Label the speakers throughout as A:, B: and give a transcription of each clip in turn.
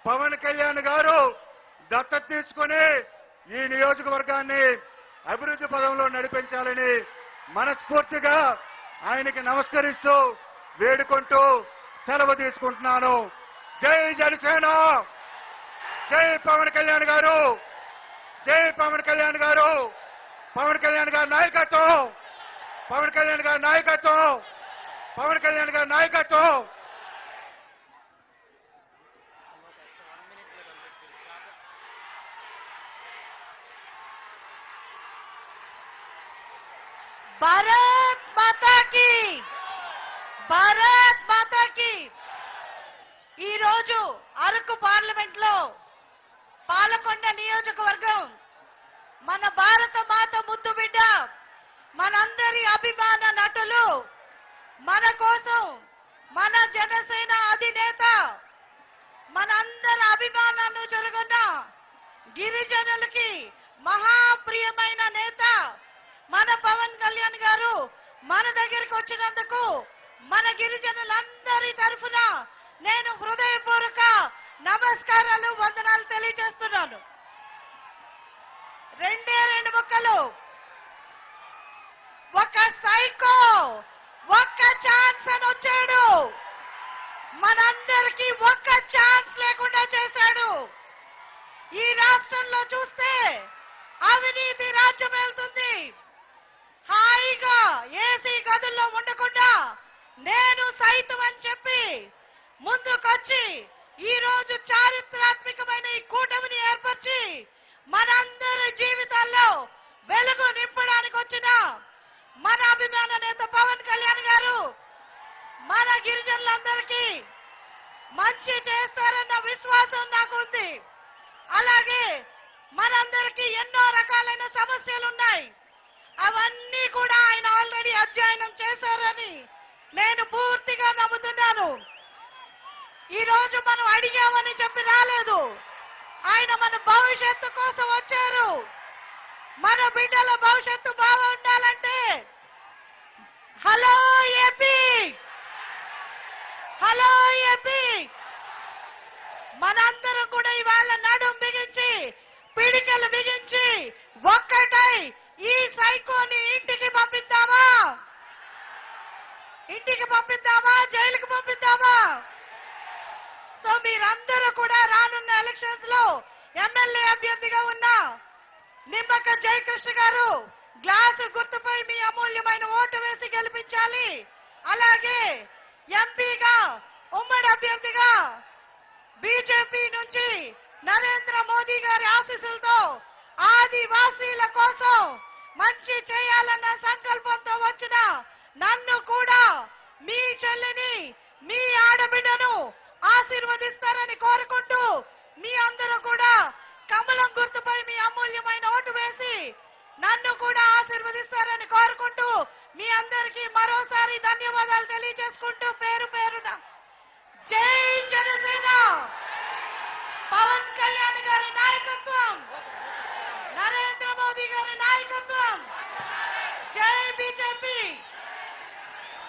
A: పవన్ కళ్యాణ్ గారు దత్తత తీసుకుని ఈ నియోజకవర్గాన్ని అభివృద్ధి పదంలో నడిపించాలని మనస్ఫూర్తిగా ఆయనకి నమస్కరిస్తూ వేడుకుంటూ సెలవు తీసుకుంటున్నాను. జై జనసేన, జై పవన్ కళ్యాణ్ గారు, జై పవన్ కళ్యాణ్ గారు, పవన్ కళ్యాణ్ గారి నాయకత్వం, పవన్ కళ్యాణ్ గారి నాయకత్వం, పవన్ కళ్యాణ్ గారి నాయకత్వం.
B: భారత్ మాతా కీ, భారత్ మాతా కీ. ఈ రోజు అరకు పార్లమెంట్ లో పాలకొండ నియోజకవర్గం మన భారత మాత ముద్దు బిడ్డ, మనందరి అభిమాన నటులు, మన కోసం మన జనసేన అధినేత, మనందరి అభిమానాన్ని జరుగున్న గిరిజనులకి మహాప్రియమైన నేత మన పవన్ కళ్యాణ్ గారు మన దగ్గరికి వచ్చినందుకు మన గిరిజనులందరి తరఫున నేను హృదయపూర్వక నమస్కారాలు, వందనాలు తెలియజేస్తున్నాను. రెండు ముక్కలు, ఒక సైకో ఒక్క ఛాన్స్ అని వచ్చాడు, మనందరికీ ఒక్క ఛాన్స్ లేకుండా చేశాడు. ఈ రాష్ట్రంలో చూస్తే అవినీతి రాజ్యం వెళ్తుంది. హాయిగా ఏసీ గదుల్లో ఉండకుండా నేను సైతం అని చెప్పి ముందుకొచ్చి ఈ రోజు చారిత్రాత్మకమైన ఈ కూటమిని ఏర్పరిచి మనందరి జీవితాల్లో వెలుగు నింపడానికి వచ్చిన మన అభిమాన నేత పవన్ కళ్యాణ్ గారు మన గిరిజనులందరికీ మంచి చేస్తారన్న విశ్వాసం నాకుంది. అలాగే మనందరికీ ఎన్నో రకాలైన సమస్యలున్నాయి, అవన్నీ కూడా ఆయన ఆల్రెడీ అధ్యయనం చేశారని నేను పూర్తిగా నమ్ముతున్నాను. ఈ రోజు మనం అడిగామని చెప్పి రాలేదు, ఆయన మన భవిష్యత్తు కోసం వచ్చారు. మన బిడ్డల భవిష్యత్తు బాగుండాలంటే హలో ఏపీ, హలో ఏపీ, మనందరం కూడా ఇవాళ నడుం బిగించి పిడికలు బిగించి ఒక్కటై ఈ సైకోని ఇంటికి పంపిద్దామా, ఇంటికి పంపిద్దామా, జైలుకి పంపిద్దామా? సో మీరందరూ కూడా రానున్న ఎలక్షన్స్ లో ఎమ్మెల్యే అభ్యర్థిగా ఉన్న నిమ్మక జయకృష్ణ గారు గ్లాసు గుర్తుపై మీ అమూల్యమైన ఓటు వేసి గెలిపించాలి. అలాగే ఎంపీగా ఉమ్మడి అభ్యర్థిగా బీజేపీ నుంచి నరేంద్ర మోదీ గారి ఆశీస్సులతో ఆదివాసీల కోసం మంచి చేయాలన్న సంకల్పంతో వచ్చిన నన్ను కూడా మీ చెల్లిని, మీ ఆడబిడ్డను ఆశీర్వదిస్తారని కోరుకుంటూ మీ అందరూ కూడా కమలం గుర్తుపై మీ అమూల్యమైన ఓటు వేసి నన్ను కూడా ఆశీర్వదిస్తారని కోరుకుంటూ మీ అందరికీ మరోసారి ధన్యవాదాలు తెలియజేసుకుంటూ పేరు పేరున జై జనసేన, పవన్ కళ్యాణ్ గారి నాయకత్వం, నరేంద్ర మోదీ గారి నాయకత్వం, జై బీజేపీ,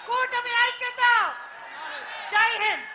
B: కూటమి ఐక్యత, జై హింద్.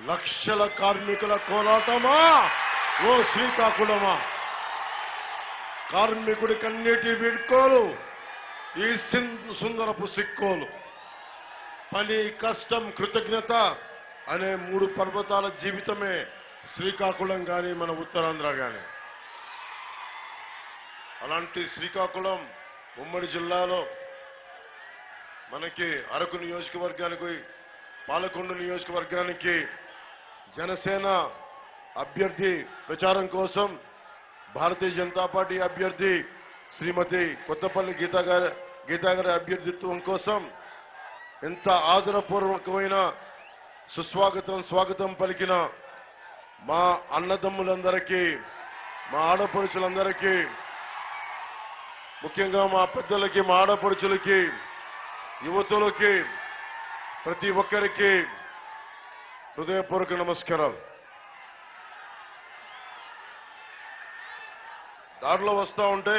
C: లక్షల కార్మికుల పోరాటమా ఓ శ్రీకాకుళమా? కార్మికుడి కన్నీటి వీడ్కోలు ఈ సుందరపు సిక్కోలు. పని, కష్టం, కృతజ్ఞత అనే 3 పర్వతాల జీవితమే శ్రీకాకుళం గాని మన ఉత్తరాంధ్ర గాని. అలాంటి శ్రీకాకుళం ఉమ్మడి జిల్లాలో మనకి అరకు నియోజకవర్గానికి, పాలకొండ నియోజకవర్గానికి జనసేన అభ్యర్థి ప్రచారం కోసం భారతీయ జనతా పార్టీ అభ్యర్థి శ్రీమతి కొత్తపల్లి గీతా గారి అభ్యర్థిత్వం కోసం ఎంత ఆదరపూర్వకమైన సుస్వాగతం స్వాగతం పలికిన మా అన్నదమ్ములందరికీ, మా ఆడపడుచులందరికీ, ముఖ్యంగా మా పెద్దలకి, మా ఆడపడుచులకి, యువతులకి, ప్రతి ఒక్కరికి హృదయపూర్వక నమస్కారాలు. దారిలో వస్తా ఉంటే